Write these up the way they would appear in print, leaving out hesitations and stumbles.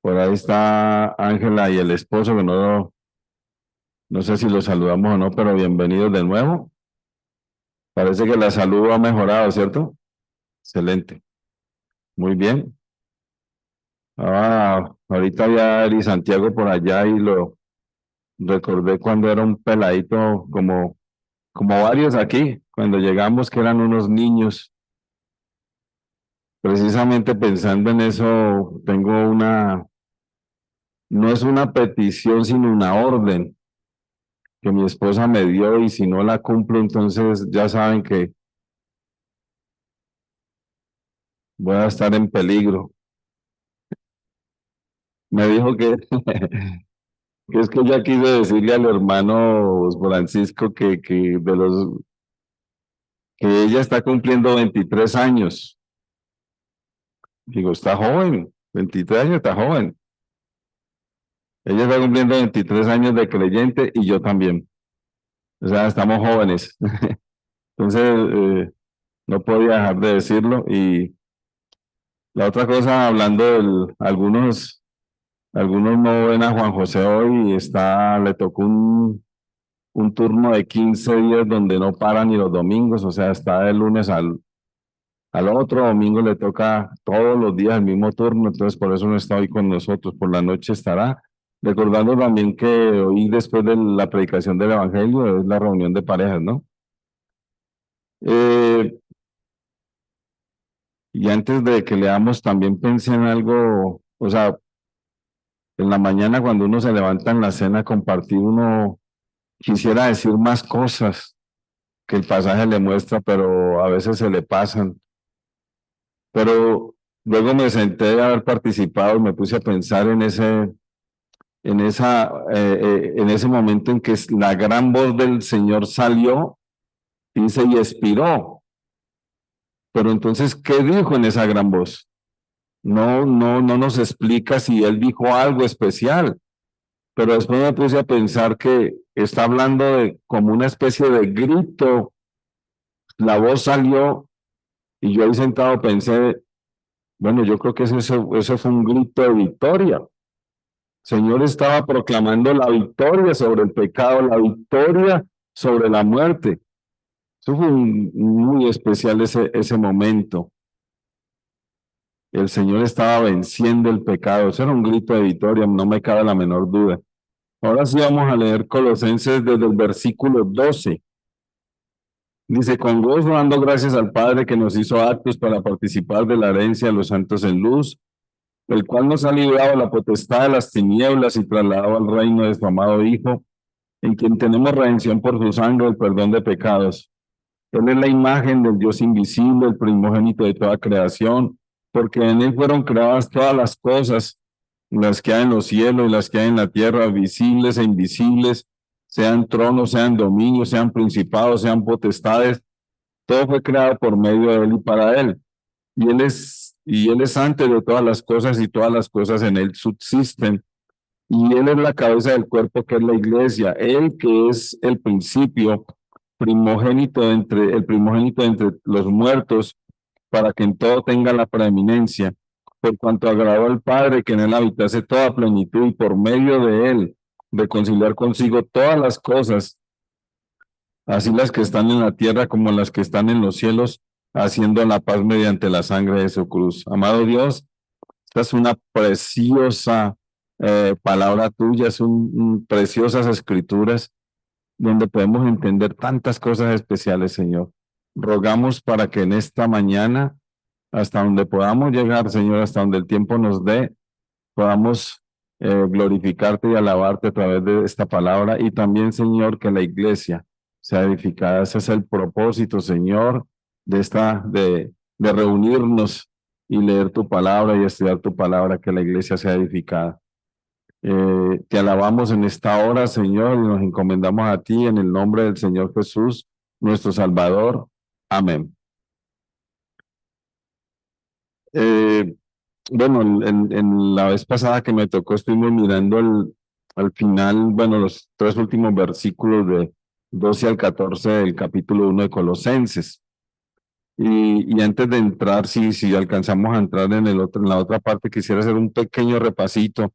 Por ahí está Ángela y el esposo, que no sé si los saludamos o no, pero bienvenidos de nuevo. Parece que la salud ha mejorado, ¿cierto? Excelente. Muy bien. Ahorita había Ari Santiago por allá y lo recordé cuando era un peladito, como varios aquí, cuando llegamos que eran unos niños. Precisamente pensando en eso, no es una petición, sino una orden que mi esposa me dio y si no la cumplo, entonces ya saben que voy a estar en peligro. Me dijo que es que ella quiso decirle al hermano Francisco que ella está cumpliendo 23 años. Digo, está joven, 23 años está joven. Ella está cumpliendo 23 años de creyente y yo también. O sea, estamos jóvenes. Entonces, no podía dejar de decirlo. Y la otra cosa, hablando algunos no ven a Juan José hoy y le tocó un turno de 15 días donde no para ni los domingos, o sea, está del lunes al otro domingo le toca todos los días el mismo turno, entonces por eso no está hoy con nosotros, por la noche estará. Recordando también que hoy después de la predicación del Evangelio es la reunión de parejas, ¿no? Eh, y antes de que leamos también pensé en algo, o sea, en la mañana cuando uno se levanta en la cena a compartir, uno quisiera decir más cosas que el pasaje le muestra, pero a veces se le pasan. Pero luego me senté a haber participado y me puse a pensar en ese momento en que la gran voz del Señor salió, dice, y expiró. Pero entonces, ¿qué dijo en esa gran voz? No nos explica si él dijo algo especial, pero después me puse a pensar que está hablando de como una especie de grito. La voz salió y yo ahí sentado pensé, bueno, yo creo que eso fue un grito de victoria. El Señor estaba proclamando la victoria sobre el pecado, la victoria sobre la muerte. Eso fue muy especial ese momento. El Señor estaba venciendo el pecado. Eso era un grito de victoria, no me cabe la menor duda. Ahora sí vamos a leer Colosenses desde el versículo 12. Dice, con gozo dando gracias al Padre que nos hizo aptos para participar de la herencia de los santos en luz, el cual nos ha librado de la potestad de las tinieblas y trasladado al reino de su amado Hijo, en quien tenemos redención por su sangre, el perdón de pecados. Él es la imagen del Dios invisible, el primogénito de toda creación, porque en él fueron creadas todas las cosas, las que hay en los cielos y las que hay en la tierra, visibles e invisibles, sean tronos, sean dominios, sean principados, sean potestades, todo fue creado por medio de él y para él. Y él es antes de todas las cosas y todas las cosas en él subsisten. Y él es la cabeza del cuerpo que es la iglesia, él que es el principio, el primogénito entre los muertos, para que en todo tenga la preeminencia, por cuanto agradó al Padre que en él habitase toda plenitud y por medio de él reconciliar consigo todas las cosas, así las que están en la tierra como las que están en los cielos, haciendo la paz mediante la sangre de su cruz. Amado Dios, esta es una preciosa palabra tuya, preciosas escrituras donde podemos entender tantas cosas especiales, Señor. Rogamos para que en esta mañana, hasta donde podamos llegar, Señor, hasta donde el tiempo nos dé, podamos glorificarte y alabarte a través de esta palabra y también, Señor, que la iglesia sea edificada. Ese es el propósito, Señor, de reunirnos y leer tu palabra y estudiar tu palabra, que la iglesia sea edificada. Te alabamos en esta hora, Señor, y nos encomendamos a ti en el nombre del Señor Jesús, nuestro Salvador. Amén. Eh, bueno, en la vez pasada que me tocó, estuvimos mirando al final, bueno, los tres últimos versículos de 12 al 14 del capítulo 1 de Colosenses. Y antes de entrar, si alcanzamos a entrar en la otra parte, quisiera hacer un pequeño repasito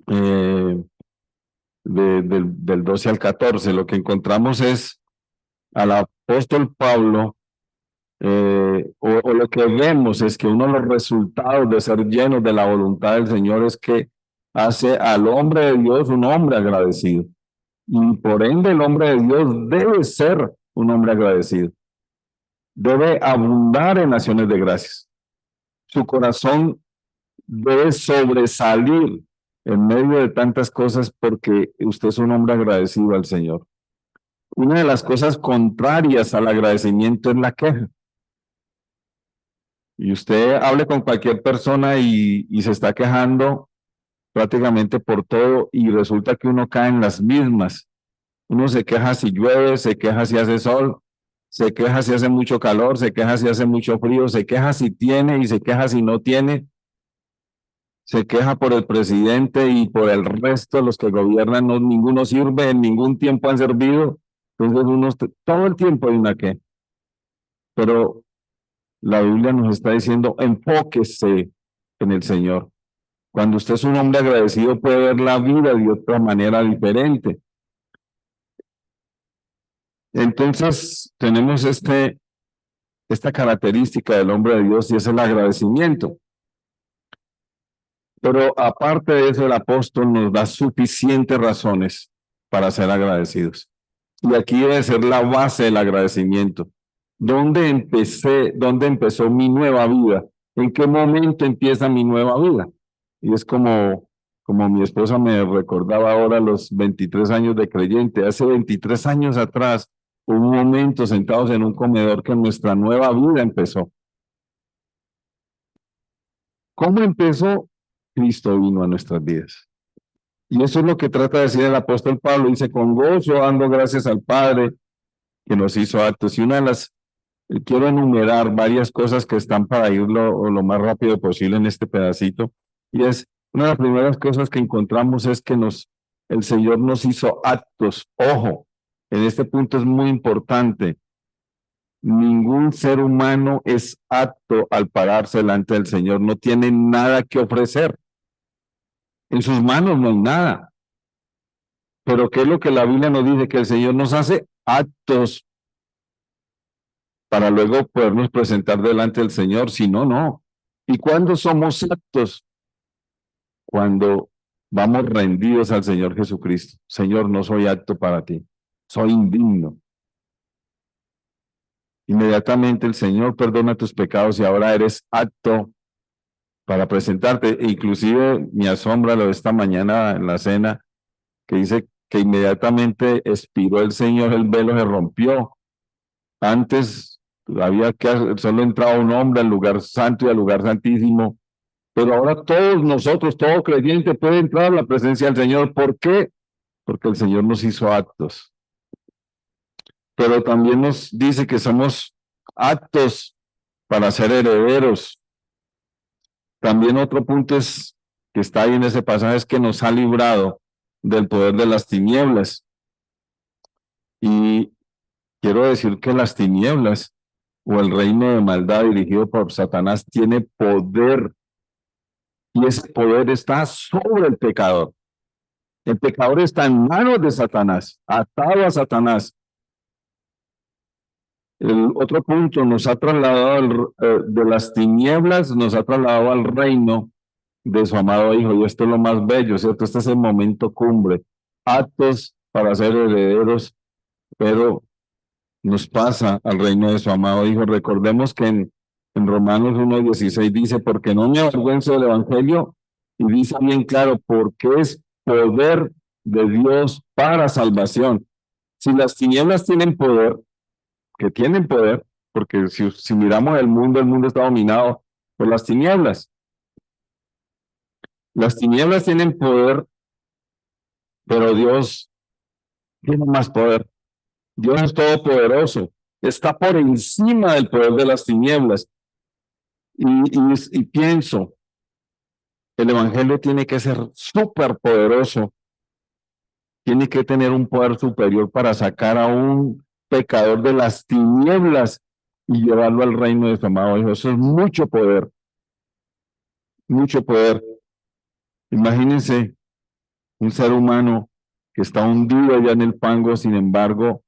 eh, del 12 al 14. Lo que encontramos es al apóstol Pablo, o lo que vemos es que uno de los resultados de ser llenos de la voluntad del Señor es que hace al hombre de Dios un hombre agradecido. Y por ende el hombre de Dios debe ser un hombre agradecido. Debe abundar en acciones de gracias. Su corazón debe sobresalir en medio de tantas cosas porque usted es un hombre agradecido al Señor. Una de las cosas contrarias al agradecimiento es la queja. Y usted hable con cualquier persona y se está quejando prácticamente por todo y resulta que uno cae en las mismas. Uno se queja si llueve, se queja si hace sol, se queja si hace mucho calor, se queja si hace mucho frío, se queja si tiene y se queja si no tiene. Se queja por el presidente y por el resto de los que gobiernan, no, ninguno sirve, en ningún tiempo han servido. Entonces todo el tiempo hay una queja. Pero la Biblia nos está diciendo, enfóquese en el Señor. Cuando usted es un hombre agradecido puede ver la vida de otra manera diferente. Entonces tenemos esta característica del hombre de Dios y es el agradecimiento. Pero aparte de eso, el apóstol nos da suficientes razones para ser agradecidos. Y aquí debe ser la base del agradecimiento. ¿Dónde empezó mi nueva vida? ¿En qué momento empieza mi nueva vida? Y es como mi esposa me recordaba ahora los 23 años de creyente. Hace 23 años atrás hubo un momento sentados en un comedor que nuestra nueva vida empezó. ¿Cómo empezó? Cristo vino a nuestras vidas. Y eso es lo que trata de decir el apóstol Pablo. Dice, con gozo dando gracias al Padre que nos hizo actos. Y una de las, quiero enumerar varias cosas que están para ir lo más rápido posible en este pedacito. Y es, una de las primeras cosas que encontramos es que el Señor nos hizo actos. Ojo, en este punto es muy importante. Ningún ser humano es apto al pararse delante del Señor. No tiene nada que ofrecer. En sus manos no hay nada. Pero ¿qué es lo que la Biblia nos dice? Que el Señor nos hace actos para luego podernos presentar delante del Señor. Si no, no. ¿Y cuándo somos actos? Cuando vamos rendidos al Señor Jesucristo. Señor, no soy apto para ti. Soy indigno. Inmediatamente el Señor perdona tus pecados y ahora eres apto para presentarte. E inclusive me asombra lo de esta mañana en la cena, que dice que inmediatamente expiró el Señor, el velo se rompió. Antes había que solo entraba un hombre al lugar santo y al lugar santísimo, pero ahora todos nosotros, todo creyente puede entrar a la presencia del Señor. ¿Por qué? Porque el Señor nos hizo aptos. Pero también nos dice que somos aptos para ser herederos. También otro punto que está ahí en ese pasaje es que nos ha librado del poder de las tinieblas. Y quiero decir que las tinieblas o el reino de maldad dirigido por Satanás tiene poder y ese poder está sobre el pecador. El pecador está en manos de Satanás, atado a Satanás. El otro punto nos ha trasladado de las tinieblas, nos ha trasladado al reino de su amado Hijo. Y esto es lo más bello, ¿cierto? Este es el momento cumbre. Aptos para ser herederos, pero nos pasa al reino de su amado Hijo. Recordemos que en Romanos 1:16 dice, porque no me avergüenzo del Evangelio, y dice bien claro, porque es poder de Dios para salvación. Si las tinieblas tienen poder, que tienen poder, porque si miramos el mundo está dominado por las tinieblas. Las tinieblas tienen poder, pero Dios tiene más poder. Dios es todopoderoso, está por encima del poder de las tinieblas. Y pienso, el Evangelio tiene que ser súper poderoso, tiene que tener un poder superior para sacar a un pecador de las tinieblas y llevarlo al reino de su amado Hijo. Eso es mucho poder, mucho poder. Imagínense un ser humano que está hundido allá en el fango, sin embargo,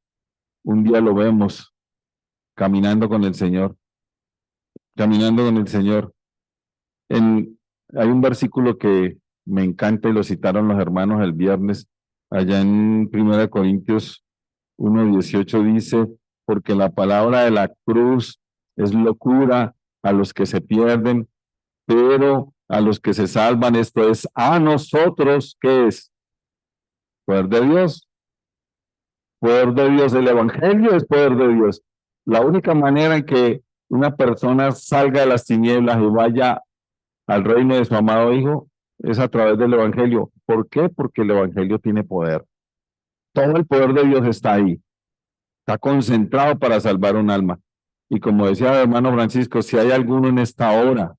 un día lo vemos caminando con el Señor, caminando con el Señor. Hay un versículo que me encanta y lo citaron los hermanos el viernes, allá en 1 Corintios 1:18 dice, porque la palabra de la cruz es locura a los que se pierden, pero a los que se salvan, esto es a nosotros, ¿qué es? Poder de Dios. Poder de Dios, el Evangelio es poder de Dios. La única manera en que una persona salga de las tinieblas y vaya al reino de su amado Hijo es a través del Evangelio. ¿Por qué? Porque el Evangelio tiene poder. Todo el poder de Dios está ahí. Está concentrado para salvar un alma. Y como decía el hermano Francisco, si hay alguno en esta hora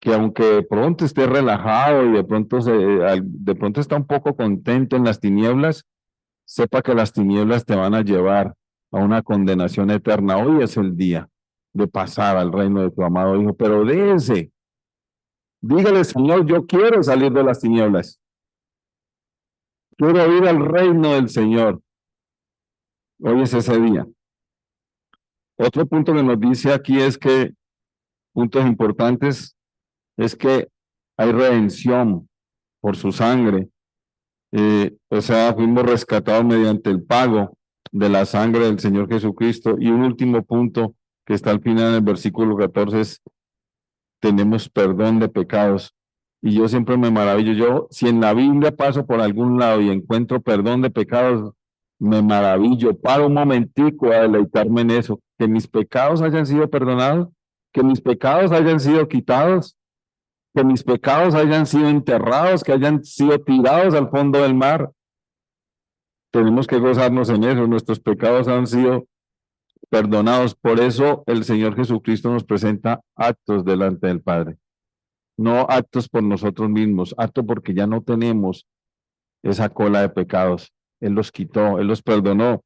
que aunque de pronto esté relajado y de pronto está un poco contento en las tinieblas, sepa que las tinieblas te van a llevar a una condenación eterna. Hoy es el día de pasar al reino de tu amado Hijo, pero déjese, dígale, Señor, yo quiero salir de las tinieblas, quiero ir al reino del Señor. Hoy es ese día. Otro punto que nos dice aquí es que, puntos importantes, es que hay redención por su sangre. O sea, fuimos rescatados mediante el pago de la sangre del Señor Jesucristo. Y un último punto que está al final del versículo 14 es, tenemos perdón de pecados. Y yo siempre me maravillo, si en la Biblia paso por algún lado y encuentro perdón de pecados, me maravillo, paro un momentico a deleitarme en eso, que mis pecados hayan sido perdonados, que mis pecados hayan sido quitados, que mis pecados hayan sido enterrados, que hayan sido tirados al fondo del mar. Tenemos que gozarnos en eso, nuestros pecados han sido perdonados. Por eso el Señor Jesucristo nos presenta actos delante del Padre, no actos por nosotros mismos, actos porque ya no tenemos esa cola de pecados. Él los quitó, Él los perdonó.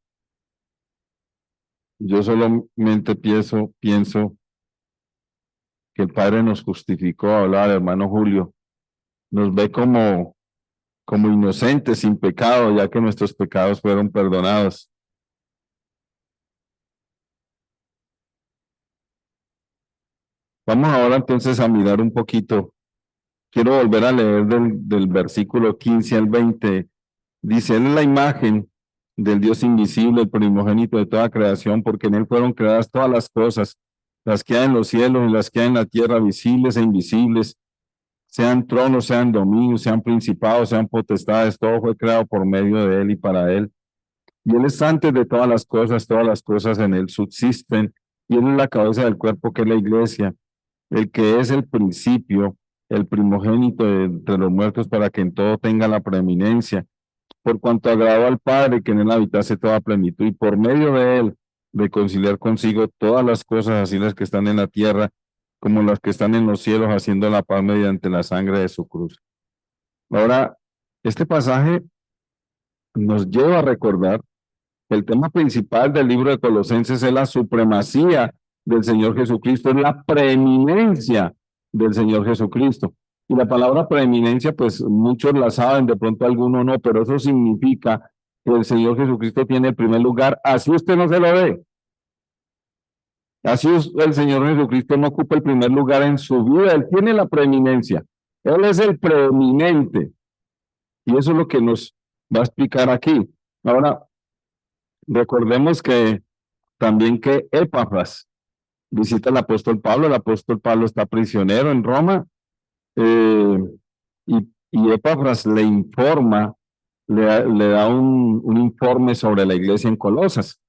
Yo solamente pienso que el Padre nos justificó, hablaba el hermano Julio, nos ve como inocentes, sin pecado, ya que nuestros pecados fueron perdonados. Vamos ahora entonces a mirar un poquito. Quiero volver a leer del versículo 15 al 20. Dice, Él es la imagen del Dios invisible, el primogénito de toda creación, porque en Él fueron creadas todas las cosas, las que hay en los cielos y las que hay en la tierra, visibles e invisibles, sean tronos, sean dominios, sean principados, sean potestades, todo fue creado por medio de Él y para Él. Y Él es antes de todas las cosas en Él subsisten, y Él es la cabeza del cuerpo que es la iglesia, el que es el principio, el primogénito entre los muertos, para que en todo tenga la preeminencia, por cuanto agradó al Padre que en Él habitase toda plenitud, y por medio de Él reconciliar consigo todas las cosas, así las que están en la tierra como las que están en los cielos, haciendo la paz mediante la sangre de su cruz. Ahora, este pasaje nos lleva a recordar que el tema principal del libro de Colosenses es la supremacía del Señor Jesucristo, es la preeminencia del Señor Jesucristo. Y la palabra preeminencia, pues muchos la saben, de pronto algunos no, pero eso significa que el Señor Jesucristo tiene el primer lugar, así usted no se lo ve. Así el Señor Jesucristo no ocupa el primer lugar en su vida, Él tiene la preeminencia, Él es el preeminente. Y eso es lo que nos va a explicar aquí. Ahora, recordemos que también que Epafras visita al apóstol Pablo, el apóstol Pablo está prisionero en Roma, y Epafras le informa, le da un informe sobre la iglesia en Colosas.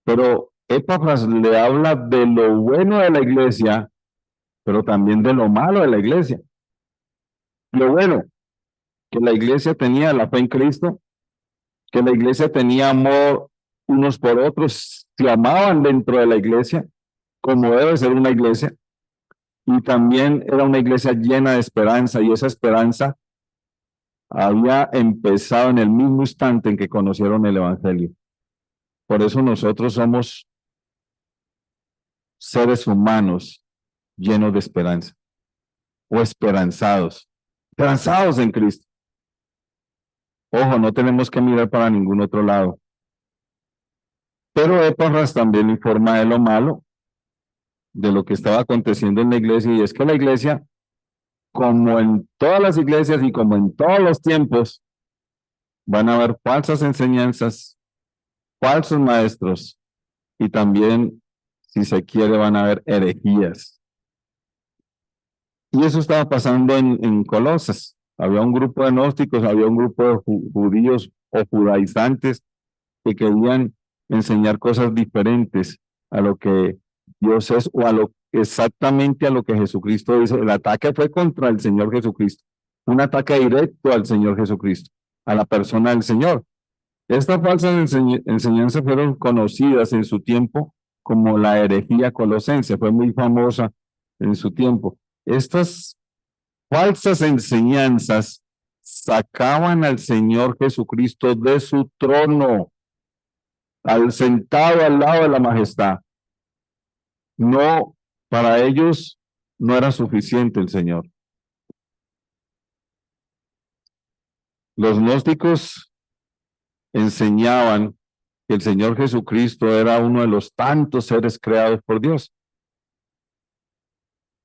Pero Epafras le habla de lo bueno de la iglesia, pero también de lo malo de la iglesia. Lo bueno, que la iglesia tenía la fe en Cristo, que la iglesia tenía amor unos por otros, se amaban dentro de la iglesia, como debe ser una iglesia, y también era una iglesia llena de esperanza, y esa esperanza había empezado en el mismo instante en que conocieron el Evangelio. Por eso nosotros somos seres humanos llenos de esperanza, o esperanzados en Cristo. Ojo, no tenemos que mirar para ningún otro lado. Pero Epafras también informa de lo malo, de lo que estaba aconteciendo en la iglesia, y es que la iglesia, como en todas las iglesias y como en todos los tiempos, van a haber falsas enseñanzas, falsos maestros, y también, si se quiere, van a haber herejías. Y eso estaba pasando en Colosas. Había un grupo de gnósticos, había un grupo de judíos o judaizantes que querían enseñar cosas diferentes a lo que Dios es o a lo exactamente a lo que Jesucristo dice. El ataque fue contra el Señor Jesucristo, un ataque directo al Señor Jesucristo, a la persona del Señor. Estas falsas enseñanzas fueron conocidas en su tiempo como la herejía colosense, fue muy famosa en su tiempo. Estas falsas enseñanzas sacaban al Señor Jesucristo de su trono, al sentado al lado de la majestad. No, para ellos no era suficiente el Señor. Los gnósticos enseñaban que el Señor Jesucristo era uno de los tantos seres creados por Dios.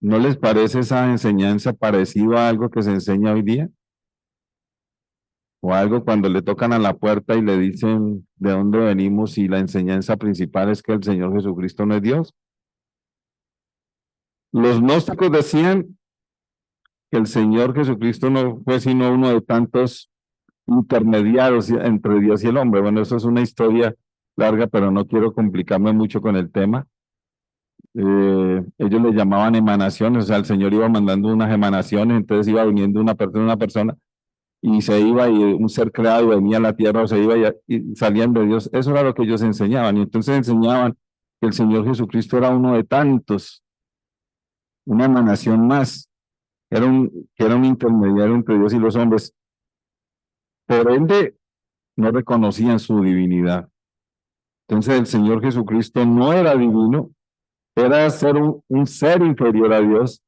¿No les parece esa enseñanza parecida a algo que se enseña hoy día? O algo cuando le tocan a la puerta y le dicen de dónde venimos y la enseñanza principal es que el Señor Jesucristo no es Dios. Los gnósticos decían que el Señor Jesucristo no fue sino uno de tantos intermediarios entre Dios y el hombre. Bueno, eso es una historia larga, pero no quiero complicarme mucho con el tema. Ellos le llamaban emanaciones, o sea, el Señor iba mandando unas emanaciones, entonces iba viniendo una persona y se iba y un ser creado venía a la tierra o se iba y salían de Dios. Eso era lo que ellos enseñaban y entonces enseñaban que el Señor Jesucristo era uno de tantos, una emanación más, que era un intermediario entre Dios y los hombres. Por ende, no reconocían su divinidad. Entonces el Señor Jesucristo no era divino, era ser un ser inferior a Dios.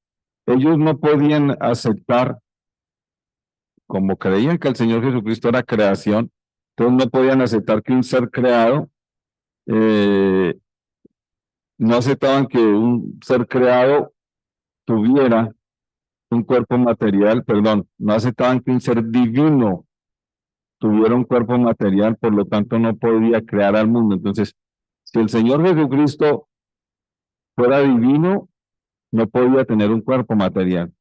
Ellos no podían aceptar, como creían que el Señor Jesucristo era creación, entonces no podían aceptar que un ser creado, eh, no aceptaban que un ser creado tuviera un cuerpo material, perdón, no aceptaban que un ser divino tuviera un cuerpo material, por lo tanto no podía crear al mundo. Entonces, si el Señor Jesucristo fuera divino, no podía tener un cuerpo material,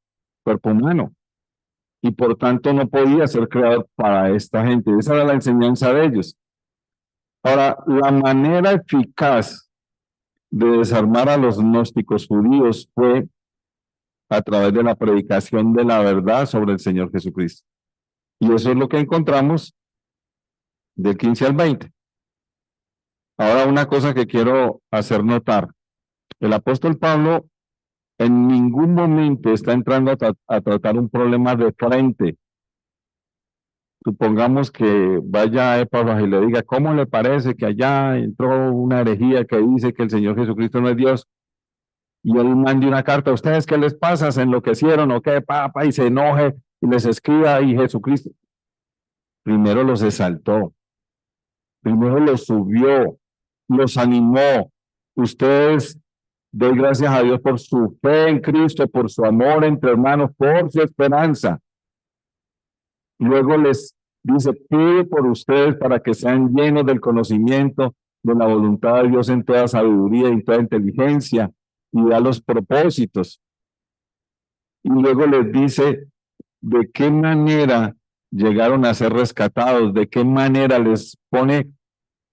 cuerpo humano, y por tanto no podía ser creado para esta gente. Esa era la enseñanza de ellos. Ahora, la manera eficaz de desarmar a los gnósticos judíos fue a través de la predicación de la verdad sobre el Señor Jesucristo. Y eso es lo que encontramos del 15 al 20. Ahora, una cosa que quiero hacer notar. El apóstol Pablo en ningún momento está entrando a tratar un problema de frente. Supongamos que vaya a Epafras y le diga, ¿cómo le parece que allá entró una herejía que dice que el Señor Jesucristo no es Dios? Y él mande una carta a ustedes, ¿qué les pasa? ¿Se enloquecieron o qué, papa? Y se enoje y les escriba y Jesucristo. Primero los exaltó, primero los subió, los animó. Ustedes den gracias a Dios por su fe en Cristo, por su amor entre hermanos, por su esperanza. Luego les dice, pide por ustedes para que sean llenos del conocimiento de la voluntad de Dios en toda sabiduría y toda inteligencia y da los propósitos. Y luego les dice de qué manera llegaron a ser rescatados, de qué manera les pone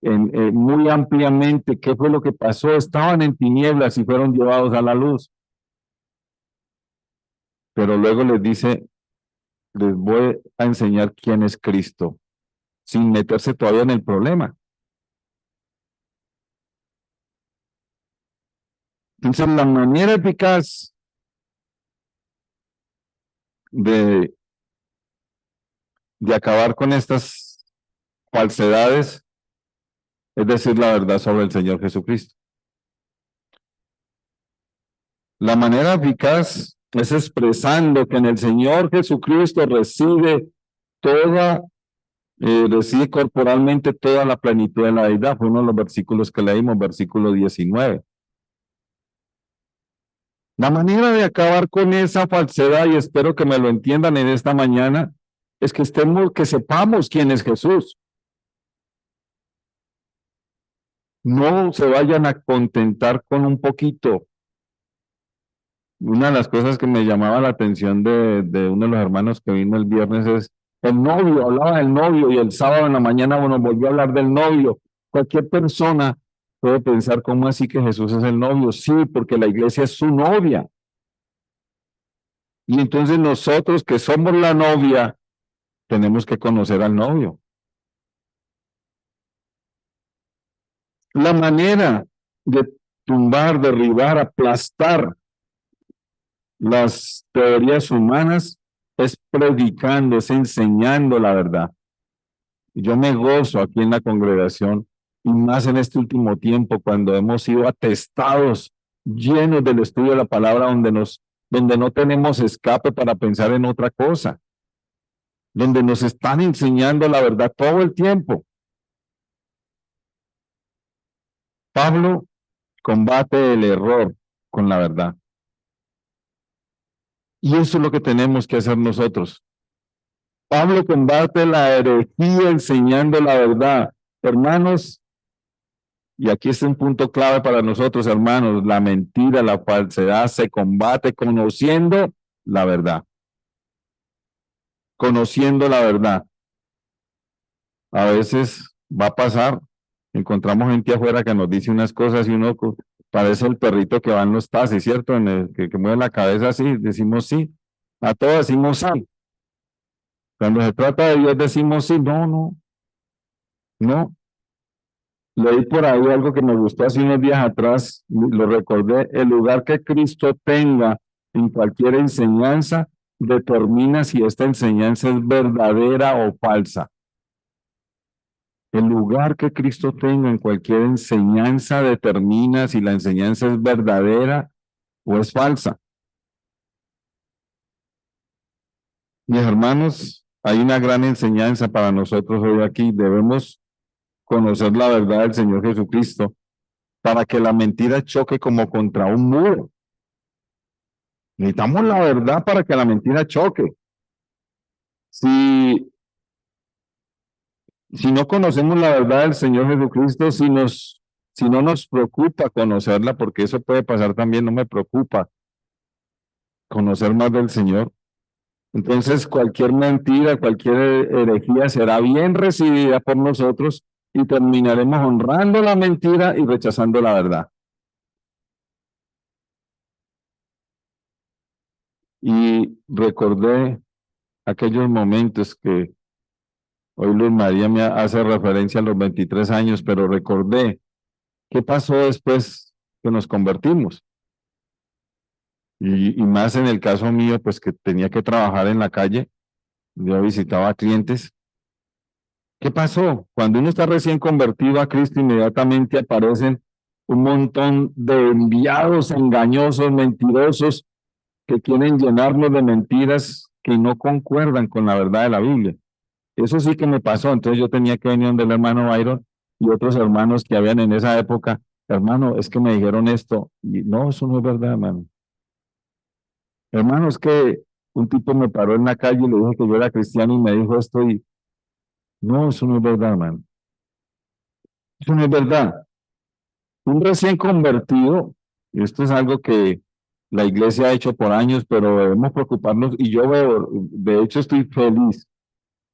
muy ampliamente qué fue lo que pasó. Estaban en tinieblas y fueron llevados a la luz. Pero luego les dice, les voy a enseñar quién es Cristo, sin meterse todavía en el problema. Entonces, la manera eficaz de, de acabar con estas falsedades es decir, la verdad sobre el Señor Jesucristo. La manera eficaz es expresando que en el Señor Jesucristo reside corporalmente toda la plenitud de la deidad. Fue uno de los versículos que leímos, versículo 19. La manera de acabar con esa falsedad, y espero que me lo entiendan en esta mañana, es que que sepamos quién es Jesús. No se vayan a contentar con un poquito. Una de las cosas que me llamaba la atención de uno de los hermanos que vino el viernes es el novio, hablaba del novio y el sábado en la mañana, bueno, volvió a hablar del novio. Cualquier persona puede pensar, ¿cómo así que Jesús es el novio? Sí, porque la iglesia es su novia. Y entonces nosotros que somos la novia, tenemos que conocer al novio. La manera de tumbar, derribar, aplastar las teorías humanas es predicando, es enseñando la verdad. Yo me gozo aquí en la congregación y más en este último tiempo cuando hemos sido atestados, llenos del estudio de la palabra donde no tenemos escape para pensar en otra cosa, donde nos están enseñando la verdad todo el tiempo. Pablo combate el error con la verdad. Y eso es lo que tenemos que hacer nosotros. Pablo combate la herejía enseñando la verdad. Hermanos, y aquí es un punto clave para nosotros, hermanos, la mentira, la falsedad se combate conociendo la verdad. Conociendo la verdad. A veces va a pasar, encontramos gente afuera que nos dice unas cosas y uno parece el perrito que va en los taxis, ¿cierto? Que mueve la cabeza así, decimos sí. A todos decimos sí. Cuando se trata de Dios decimos sí, no. Leí por ahí algo que me gustó hace unos días atrás, lo recordé, el lugar que Cristo tenga en cualquier enseñanza determina si esta enseñanza es verdadera o falsa. El lugar que Cristo tenga en cualquier enseñanza determina si la enseñanza es verdadera o es falsa. Mis hermanos, hay una gran enseñanza para nosotros hoy aquí. Debemos conocer la verdad del Señor Jesucristo para que la mentira choque como contra un muro. Necesitamos la verdad para que la mentira choque. Si, si no conocemos la verdad del Señor Jesucristo, si no nos preocupa conocerla, porque eso puede pasar también, no me preocupa conocer más del Señor, entonces cualquier mentira, cualquier herejía será bien recibida por nosotros y terminaremos honrando la mentira y rechazando la verdad. Y recordé aquellos momentos que hoy Luz María me hace referencia a los 23 años, pero recordé qué pasó después que nos convertimos. Y más en el caso mío, pues que tenía que trabajar en la calle, yo visitaba clientes. ¿Qué pasó? Cuando uno está recién convertido a Cristo, inmediatamente aparecen un montón de enviados engañosos, mentirosos, que quieren llenarnos de mentiras que no concuerdan con la verdad de la Biblia. Eso sí que me pasó, entonces yo tenía que venir donde el hermano Byron y otros hermanos que habían en esa época, hermano, es que me dijeron esto, y no, eso no es verdad, hermano. Hermano, es que un tipo me paró en la calle y le dije que yo era cristiano y me dijo esto y no, eso no es verdad, hermano. Eso no es verdad. Un recién convertido, y esto es algo que la iglesia ha hecho por años, pero debemos preocuparnos y yo veo, de hecho estoy feliz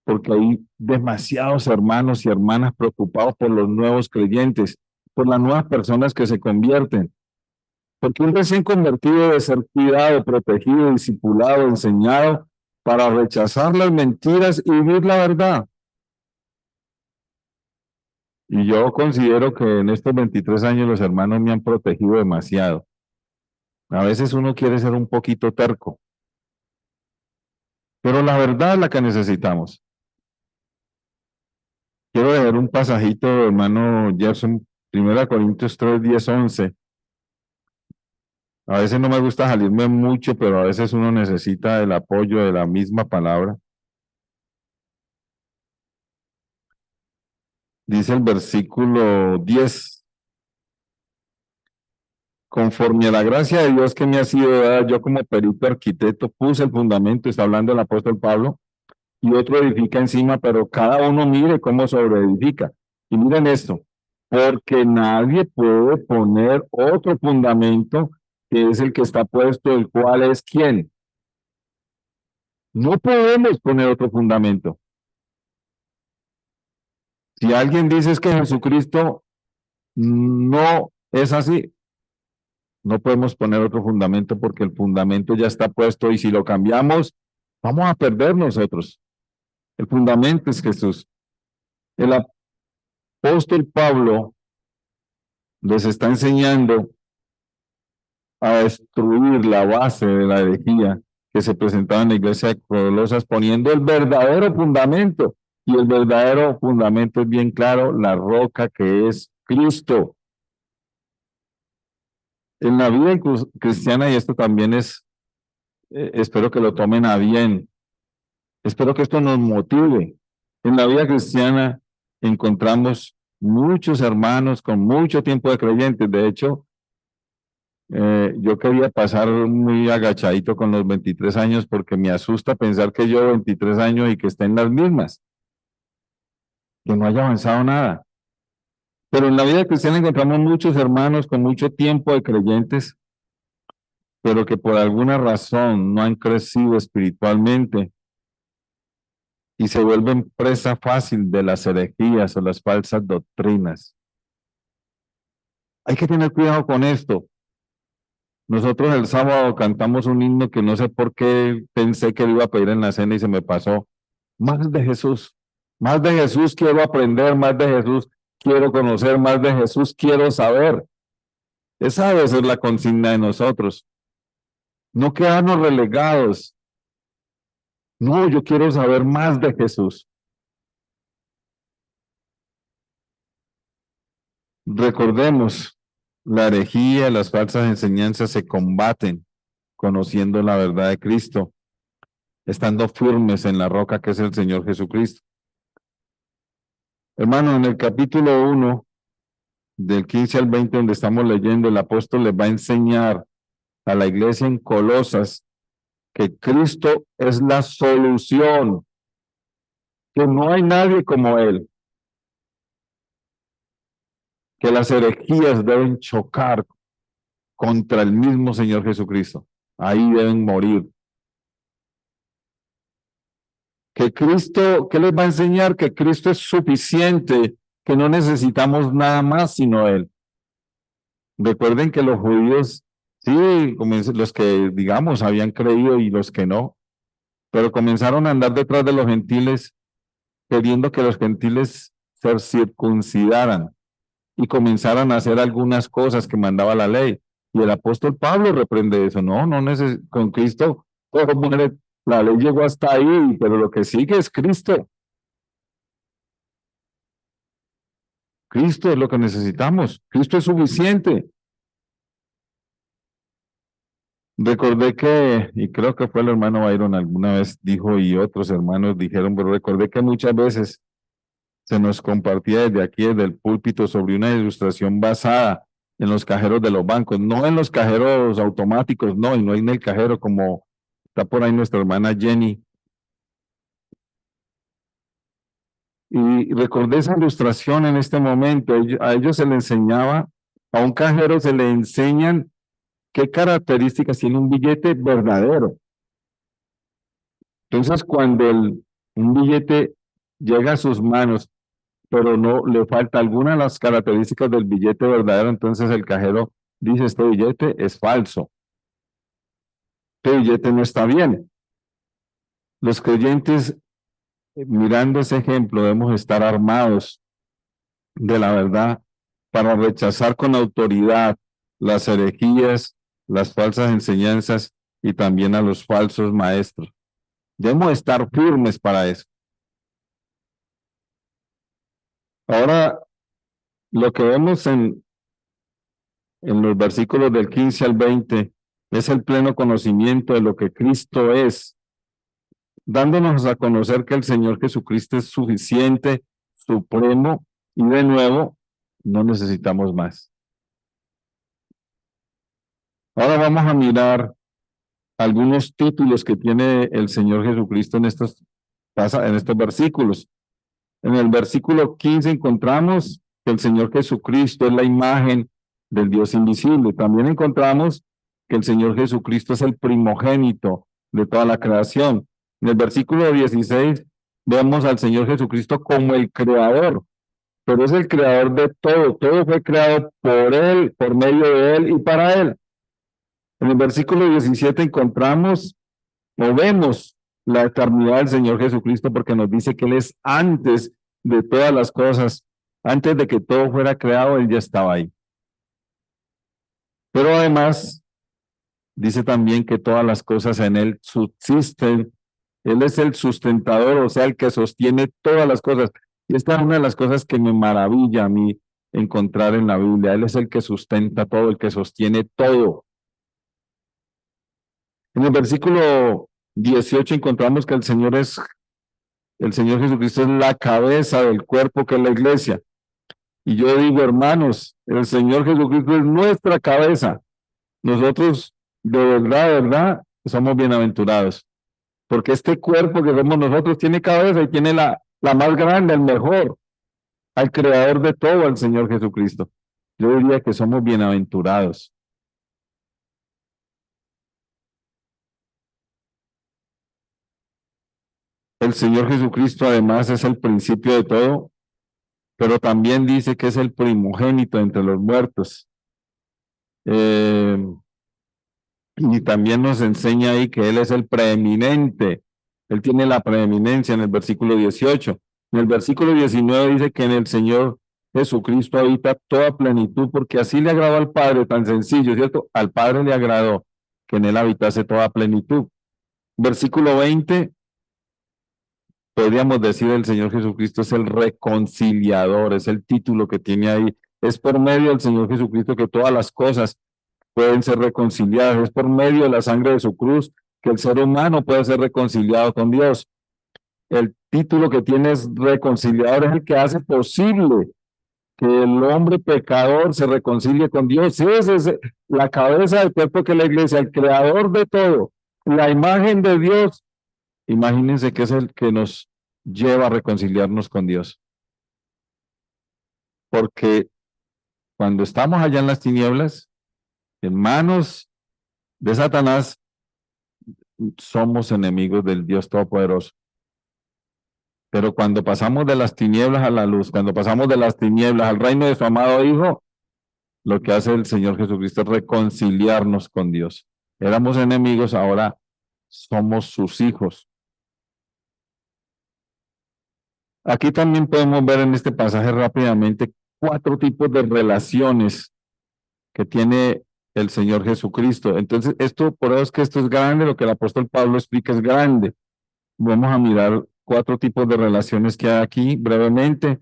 porque hay demasiados hermanos y hermanas preocupados por los nuevos creyentes, por las nuevas personas que se convierten. Porque un recién convertido debe ser cuidado, protegido, discipulado, enseñado para rechazar las mentiras y vivir la verdad. Y yo considero que en estos 23 años los hermanos me han protegido demasiado. A veces uno quiere ser un poquito terco, pero la verdad es la que necesitamos. Quiero leer un pasajito, hermano Gerson, 1 Corintios 3, 10, 11. A veces no me gusta salirme mucho, pero a veces uno necesita el apoyo de la misma palabra. Dice el versículo 10: conforme a la gracia de Dios que me ha sido dada, yo como perito arquitecto puse el fundamento, está hablando el apóstol Pablo, y otro edifica encima, pero cada uno mire cómo sobreedifica. Y miren esto, porque nadie puede poner otro fundamento que es el que está puesto, el cual es ¿quién? No podemos poner otro fundamento. Si alguien dice es que Jesucristo no es así, no podemos poner otro fundamento porque el fundamento ya está puesto y si lo cambiamos, vamos a perder nosotros. El fundamento es Jesús. El apóstol Pablo les está enseñando a destruir la base de la herejía que se presentaba en la iglesia de Colosas, poniendo el verdadero fundamento. Y el verdadero fundamento es bien claro, la roca que es Cristo. En la vida cristiana, y esto también es, espero que lo tomen a bien, espero que esto nos motive. En la vida cristiana encontramos muchos hermanos con mucho tiempo de creyentes. De hecho, yo quería pasar muy agachadito con los 23 años porque me asusta pensar que yo 23 años y que esté en las mismas, que no haya avanzado nada. Pero en la vida cristiana encontramos muchos hermanos con mucho tiempo de creyentes, pero que por alguna razón no han crecido espiritualmente y se vuelven presa fácil de las herejías o las falsas doctrinas. Hay que tener cuidado con esto. Nosotros el sábado cantamos un himno que no sé por qué pensé que lo iba a pedir en la cena y se me pasó. Más de Jesús quiero aprender, más de Jesús quiero conocer, más de Jesús quiero saber. Esa debe ser la consigna de nosotros. No quedarnos relegados. No, yo quiero saber más de Jesús. Recordemos, la herejía, las falsas enseñanzas se combaten conociendo la verdad de Cristo, estando firmes en la roca que es el Señor Jesucristo. Hermano, en el capítulo 1, del 15 al 20, donde estamos leyendo, el apóstol les va a enseñar a la iglesia en Colosas que Cristo es la solución, que no hay nadie como Él, que las herejías deben chocar contra el mismo Señor Jesucristo. Ahí deben morir. Que Cristo, ¿qué les va a enseñar? Que Cristo es suficiente, que no necesitamos nada más sino Él. Recuerden que los judíos, sí, los que, digamos, habían creído y los que no, pero comenzaron a andar detrás de los gentiles, queriendo que los gentiles se circuncidaran y comenzaran a hacer algunas cosas que mandaba la ley. Y el apóstol Pablo reprende eso. No, con Cristo todo muere. La ley llegó hasta ahí, pero lo que sigue es Cristo. Cristo es lo que necesitamos. Cristo es suficiente. Recordé que, y creo que fue el hermano Byron alguna vez dijo, y otros hermanos dijeron, pero recordé que muchas veces se nos compartía desde aquí, desde el púlpito, sobre una ilustración basada en los cajeros de los bancos, no en los cajeros automáticos, no, y no en el cajero como está por ahí nuestra hermana Jenny. Y recordé esa ilustración en este momento, a ellos se le enseñaba, a un cajero se le enseñan qué características tiene un billete verdadero. Entonces, cuando un billete llega a sus manos, pero no le falta alguna de las características del billete verdadero, entonces el cajero dice, este billete es falso, este billete no está bien. Los creyentes, mirando ese ejemplo, debemos estar armados de la verdad para rechazar con autoridad las herejías, las falsas enseñanzas y también a los falsos maestros. Debemos estar firmes para eso. Ahora, lo que vemos en los versículos del 15 al 20 es el pleno conocimiento de lo que Cristo es, dándonos a conocer que el Señor Jesucristo es suficiente, supremo, y de nuevo, no necesitamos más. Ahora vamos a mirar algunos títulos que tiene el Señor Jesucristo en estos versículos. En el versículo 15 encontramos que el Señor Jesucristo es la imagen del Dios invisible. También encontramos que el Señor Jesucristo es el primogénito de toda la creación. En el versículo 16 vemos al Señor Jesucristo como el creador, pero es el creador de todo. Todo fue creado por Él, por medio de Él y para Él. En el versículo 17 encontramos o vemos la eternidad del Señor Jesucristo porque nos dice que Él es antes de todas las cosas. Antes de que todo fuera creado, Él ya estaba ahí. Pero además, dice también que todas las cosas en Él subsisten. Él es el sustentador, o sea, el que sostiene todas las cosas. Y esta es una de las cosas que me maravilla a mí encontrar en la Biblia. Él es el que sustenta todo, el que sostiene todo. En el versículo 18 encontramos que el Señor Jesucristo es la cabeza del cuerpo que es la iglesia. Y yo digo, hermanos, el Señor Jesucristo es nuestra cabeza. Nosotros, de verdad, somos bienaventurados. Porque este cuerpo que somos nosotros tiene cabeza y tiene la más grande, el mejor, al creador de todo, al Señor Jesucristo. Yo diría que somos bienaventurados. El Señor Jesucristo además es el principio de todo, pero también dice que es el primogénito entre los muertos. Eh, y también nos enseña ahí que Él es el preeminente. Él tiene la preeminencia en el versículo 18. En el versículo 19 dice que en el Señor Jesucristo habita toda plenitud, porque así le agradó al Padre, tan sencillo, ¿cierto? Al Padre le agradó que en Él habitase toda plenitud. Versículo 20, podríamos decir el Señor Jesucristo es el reconciliador, es el título que tiene ahí. Es por medio del Señor Jesucristo que todas las cosas pueden ser reconciliadas. Es por medio de la sangre de su cruz que el ser humano puede ser reconciliado con Dios. El título que tiene es reconciliador, es el que hace posible que el hombre pecador se reconcilie con Dios. Esa es la cabeza del cuerpo que es la iglesia, el creador de todo, la imagen de Dios. Imagínense que es el que nos lleva a reconciliarnos con Dios. Porque cuando estamos allá en las tinieblas, en manos de Satanás, somos enemigos del Dios Todopoderoso. Pero cuando pasamos de las tinieblas a la luz, cuando pasamos de las tinieblas al reino de su amado Hijo, lo que hace el Señor Jesucristo es reconciliarnos con Dios. Éramos enemigos, ahora somos sus hijos. Aquí también podemos ver en este pasaje rápidamente 4 tipos de relaciones que tiene el Señor Jesucristo. Entonces, por eso es que esto es grande, lo que el apóstol Pablo explica es grande. Vamos a mirar 4 tipos de relaciones que hay aquí brevemente.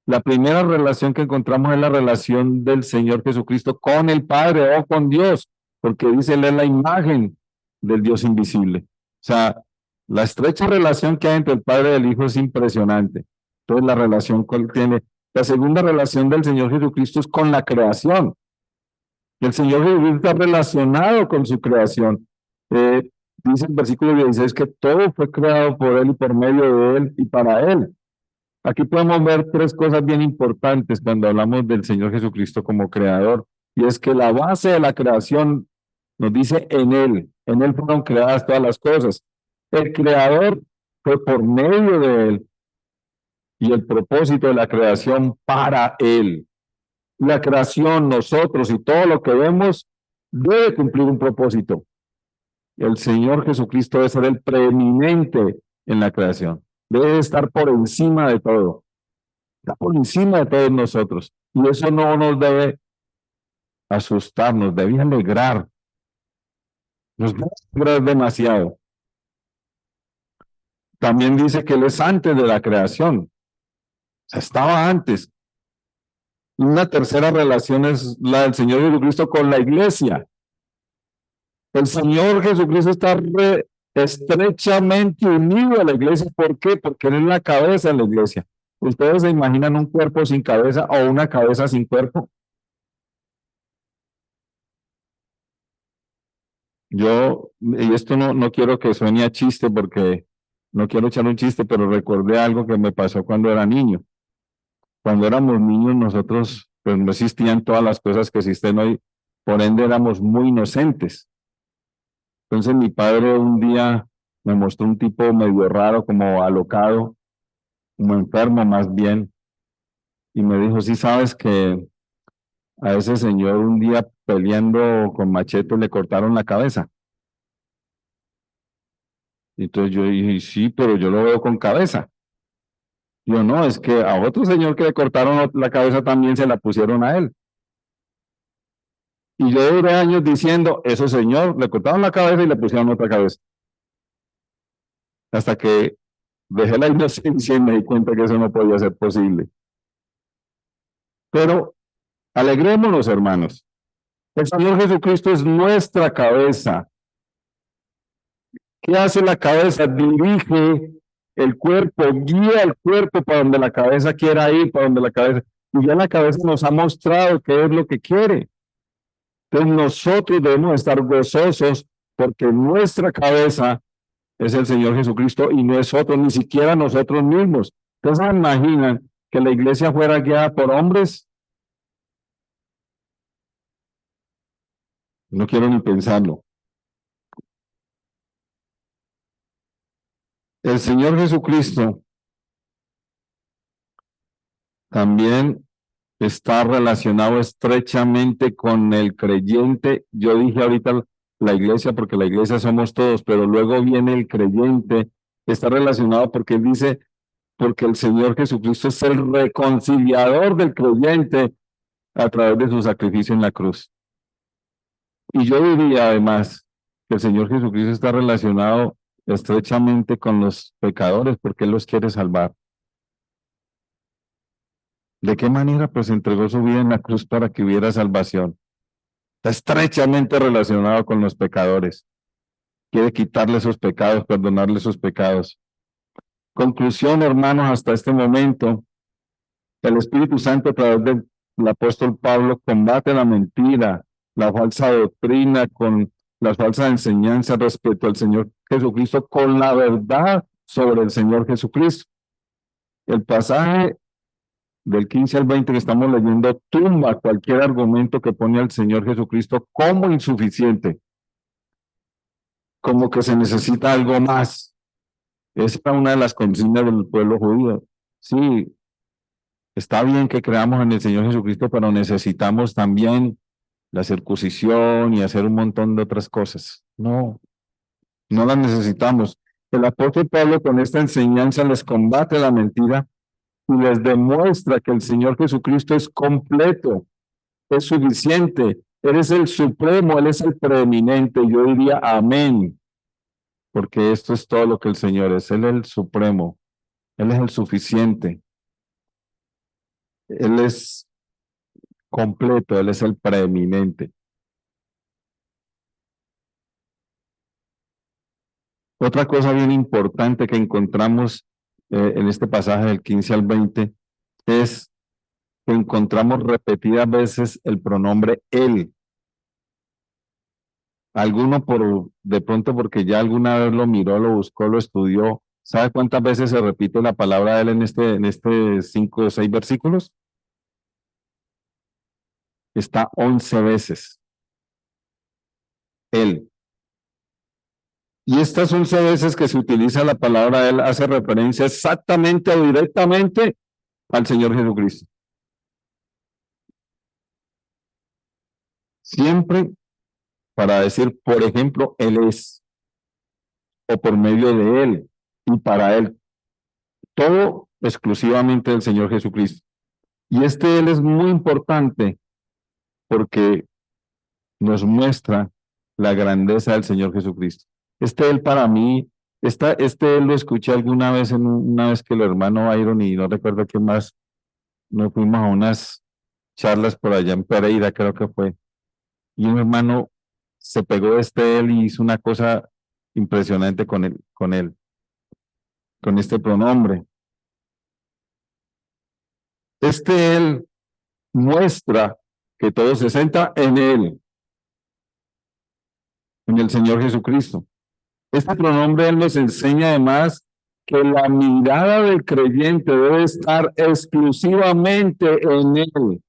La primera relación que encontramos es la relación del Señor Jesucristo con el Padre o con Dios, porque dice él es la imagen del Dios invisible. O sea, la estrecha relación que hay entre el Padre y el Hijo es impresionante. Entonces, la relación que él tiene. La segunda relación del Señor Jesucristo es con la creación. El Señor Jesucristo está relacionado con su creación. Dice el versículo 16 que todo fue creado por Él y por medio de Él y para Él. Aquí podemos ver 3 cosas bien importantes cuando hablamos del Señor Jesucristo como creador. Y es que la base de la creación nos dice en Él fueron creadas todas las cosas. El creador fue por medio de Él y el propósito de la creación para Él. La creación, nosotros y todo lo que vemos debe cumplir un propósito. El Señor Jesucristo debe ser el preeminente en la creación. Debe estar por encima de todo. Está por encima de todos nosotros. Y eso no nos debe asustar, nos debe alegrar. Nos debe alegrar demasiado. También dice que Él es antes de la creación. sea, estaba antes. Una tercera relación es la del Señor Jesucristo con la iglesia. El Señor Jesucristo está estrechamente unido a la iglesia. ¿Por qué? Porque Él es la cabeza de la iglesia. ¿Ustedes se imaginan un cuerpo sin cabeza o una cabeza sin cuerpo? Y esto no quiero que suene a chiste porque no quiero echar un chiste, pero recordé algo que me pasó cuando era niño. Cuando éramos niños nosotros, pues no existían todas las cosas que existen hoy, por ende éramos muy inocentes. Entonces mi padre un día me mostró un tipo medio raro, como alocado, como enfermo más bien, y me dijo, sí sabes que a ese señor un día peleando con machete le cortaron la cabeza. Y entonces yo dije, sí, pero yo lo veo con cabeza. Yo no, es que a otro señor que le cortaron la cabeza también se la pusieron a él. Y yo duré años diciendo, eso señor, le cortaron la cabeza y le pusieron otra cabeza. Hasta que dejé la inocencia y me di cuenta que eso no podía ser posible. Pero alegrémonos, hermanos. El Señor Jesucristo es nuestra cabeza. ¿Qué hace la cabeza? Dirige el cuerpo, guía el cuerpo para donde la cabeza quiera ir, para donde la cabeza. Y ya la cabeza nos ha mostrado qué es lo que quiere. Entonces nosotros debemos estar gozosos porque nuestra cabeza es el Señor Jesucristo y no es otro, ni siquiera nosotros mismos. Entonces se imaginan que la iglesia fuera guiada por hombres. No quiero ni pensarlo. El Señor Jesucristo también está relacionado estrechamente con el creyente. Yo dije ahorita la iglesia porque la iglesia somos todos, pero luego viene el creyente. Está relacionado porque él dice, porque el Señor Jesucristo es el reconciliador del creyente a través de su sacrificio en la cruz. Y yo diría además que el Señor Jesucristo está relacionado estrechamente con los pecadores porque Él los quiere salvar. ¿De qué manera? Pues entregó su vida en la cruz para que hubiera salvación. Está estrechamente relacionado con los pecadores. Quiere quitarle sus pecados, perdonarle sus pecados. Conclusión, hermanos, hasta este momento, el Espíritu Santo a través del apóstol Pablo combate la mentira, la falsa doctrina, con las falsas enseñanzas respecto al Señor Jesucristo, con la verdad sobre el Señor Jesucristo. El pasaje del 15 al 20 que estamos leyendo tumba cualquier argumento que pone al Señor Jesucristo como insuficiente, como que se necesita algo más. Esa era una de las consignas del pueblo judío. Sí, está bien que creamos en el Señor Jesucristo, pero necesitamos también la circuncisión y hacer un montón de otras cosas. No las necesitamos. El apóstol Pablo con esta enseñanza les combate la mentira y les demuestra que el Señor Jesucristo es completo, es suficiente, Él es el supremo, Él es el preeminente. Yo diría amén, porque esto es todo lo que el Señor es. Él es el supremo, Él es el suficiente, Él es completo, Él es el preeminente. Otra cosa bien importante que encontramos en este pasaje del 15 al 20 es que encontramos repetidas veces el pronombre él. Alguno de pronto porque ya alguna vez lo miró, lo buscó, lo estudió. ¿Sabe cuántas veces se repite la palabra él en este 5 o 6 versículos? Está 11 veces. Él. Y estas 11 veces que se utiliza la palabra él hace referencia exactamente o directamente al Señor Jesucristo. Siempre para decir, por ejemplo, Él es, o por medio de Él, y para Él. Todo exclusivamente del Señor Jesucristo. Y este Él es muy importante porque nos muestra la grandeza del Señor Jesucristo. Este Él para mí Este lo escuché alguna vez, una vez que el hermano Byron y no recuerdo quién más, nos fuimos a unas charlas por allá en Pereira, creo que fue, y un hermano se pegó de él y hizo una cosa impresionante con este pronombre. Él muestra que todo se centra en él, en el Señor Jesucristo. Este pronombre él nos enseña además que la mirada del creyente debe estar exclusivamente en él,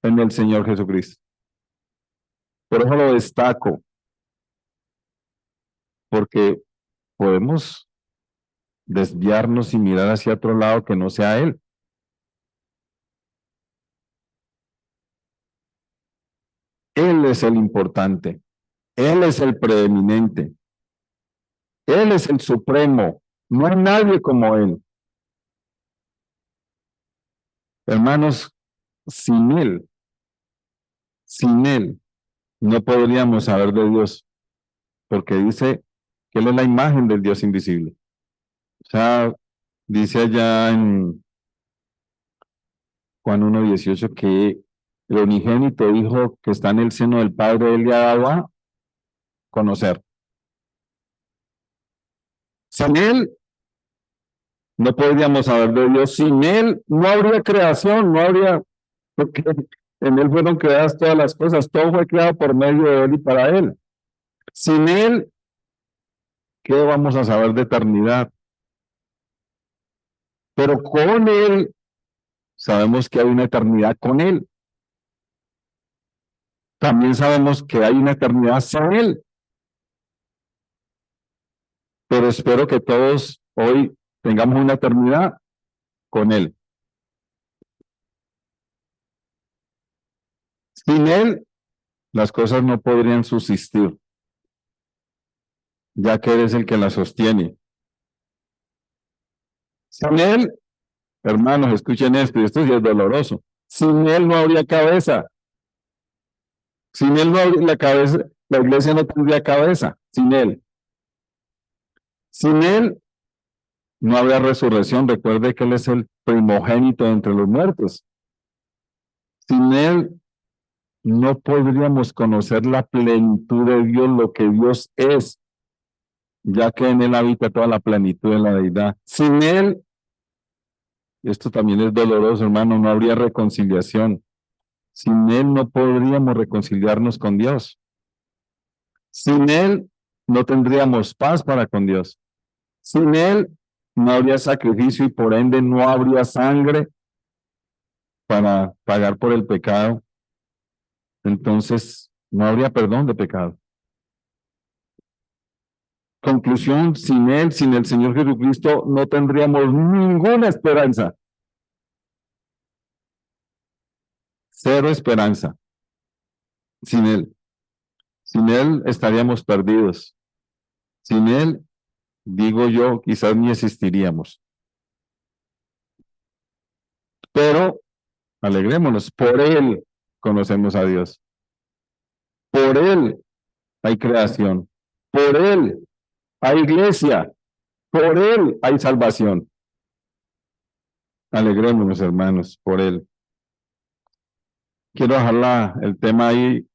en el Señor Jesucristo. Por eso lo destaco, porque podemos desviarnos y mirar hacia otro lado que no sea él. Él es el importante, él es el preeminente, él es el supremo, no hay nadie como él. Hermanos, sin él, no podríamos saber de Dios, porque dice que él es la imagen del Dios invisible. O sea, dice allá en Juan 1:18 que el unigénito Hijo que está en el seno del Padre, él le ha dado a conocer. Sin él, no podríamos saber de Dios. Sin él, no habría creación, no habría, porque en él fueron creadas todas las cosas, todo fue creado por medio de él y para él. Sin él, ¿qué vamos a saber de eternidad? Pero con él, sabemos que hay una eternidad con él. También sabemos que hay una eternidad sin él. Pero espero que todos hoy tengamos una eternidad con él. Sin él, las cosas no podrían subsistir, ya que él es el que las sostiene. Sin él, hermanos, escuchen esto, y esto sí es doloroso. Sin él no habría cabeza. Sin él no habría la cabeza, la iglesia no tendría cabeza, sin él. Sin él no habría resurrección. Recuerde que él es el primogénito entre los muertos. Sin él no podríamos conocer la plenitud de Dios, lo que Dios es, ya que en él habita toda la plenitud de la deidad. Sin él, esto también es doloroso, hermano, no habría reconciliación. Sin él no podríamos reconciliarnos con Dios. Sin él no tendríamos paz para con Dios. Sin él no habría sacrificio y por ende no habría sangre para pagar por el pecado. Entonces no habría perdón de pecado. Conclusión, sin él, sin el Señor Jesucristo, no tendríamos ninguna esperanza. Cero esperanza. Sin él. Sin él estaríamos perdidos. Sin él, digo yo, quizás ni existiríamos. Pero alegrémonos, por él conocemos a Dios. Por él hay creación. Por él hay iglesia. Por él hay salvación. Alegrémonos, hermanos, por él. Quiero dejar el tema ahí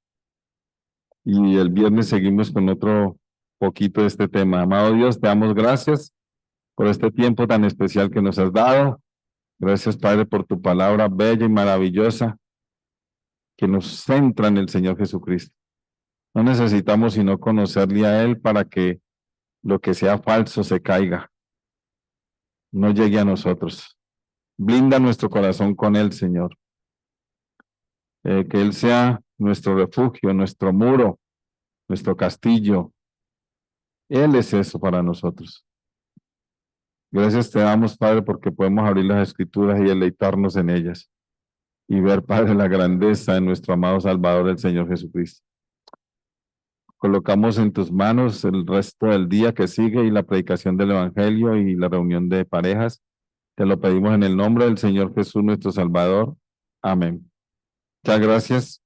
y el viernes seguimos con otro poquito de este tema. Amado Dios, te damos gracias por este tiempo tan especial que nos has dado. Gracias, Padre, por tu palabra bella y maravillosa que nos centra en el Señor Jesucristo. No necesitamos sino conocerle a Él para que lo que sea falso se caiga, no llegue a nosotros. Blinda nuestro corazón con Él, Señor. Que Él sea nuestro refugio, nuestro muro, nuestro castillo. Él es eso para nosotros. Gracias te damos, Padre, porque podemos abrir las Escrituras y deleitarnos en ellas y ver, Padre, la grandeza de nuestro amado Salvador, el Señor Jesucristo. Colocamos en tus manos el resto del día que sigue y la predicación del Evangelio y la reunión de parejas. Te lo pedimos en el nombre del Señor Jesús, nuestro Salvador. Amén. Muchas gracias.